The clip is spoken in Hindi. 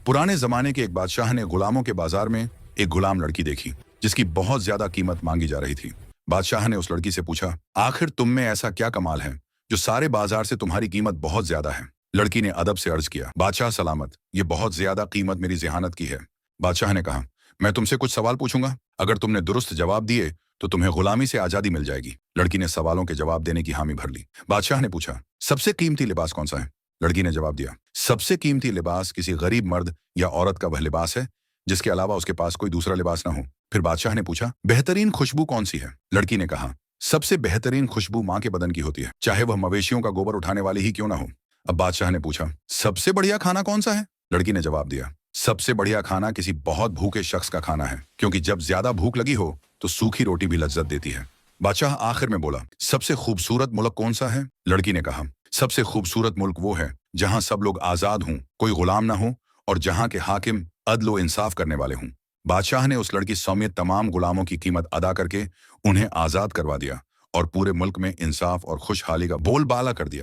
पुराने जमाने के एक बादशाह ने गुलामों के बाजार में एक गुलाम लड़की देखी जिसकी बहुत ज्यादा कीमत मांगी जा रही थी। बादशाह ने उस लड़की से पूछा, आखिर तुम में ऐसा क्या कमाल है जो सारे बाजार से तुम्हारी कीमत बहुत ज्यादा है? लड़की ने अदब से अर्ज किया, बादशाह सलामत, ये बहुत ज्यादा कीमत मेरी ज़हानत की है। बादशाह ने कहा, मैं तुमसे कुछ सवाल पूछूंगा, अगर तुमने दुरुस्त जवाब दिए तो तुम्हें गुलामी से आजादी मिल जाएगी। लड़की ने सवालों के जवाब देने की हामी भर ली। बादशाह ने पूछा, सबसे कीमती लिबास कौन सा है? लड़की ने जवाब दिया, सबसे कीमती लिबास किसी गरीब मर्द या औरत का वह लिबास है जिसके अलावा उसके पास कोई दूसरा लिबास ना हो। फिर बादशाह ने पूछा, बेहतरीन खुशबू कौन सी है? लड़की ने कहा, सबसे बेहतरीन खुशबू माँ के बदन की होती है, चाहे वह मवेशियों का गोबर उठाने वाली ही क्यों ना हो। अब बादशाह ने पूछा, सबसे बढ़िया खाना कौन सा है? लड़की ने जवाब दिया, सबसे बढ़िया खाना किसी बहुत भूखे शख्स का खाना है, क्योंकि जब ज्यादा भूख लगी हो तो सूखी रोटी भी लज्जत देती है। बादशाह आखिर में बोला, सबसे खूबसूरत मुल्क कौन सा है? लड़की ने कहा, सबसे खूबसूरत मुल्क वो है जहां सब लोग आजाद हों, कोई गुलाम ना हो और जहां के हाकिम अदल इंसाफ करने वाले हों। बादशाह ने उस लड़की समेत तमाम गुलामों की कीमत अदा करके उन्हें आजाद करवा दिया और पूरे मुल्क में इंसाफ और खुशहाली का बोलबाला कर दिया।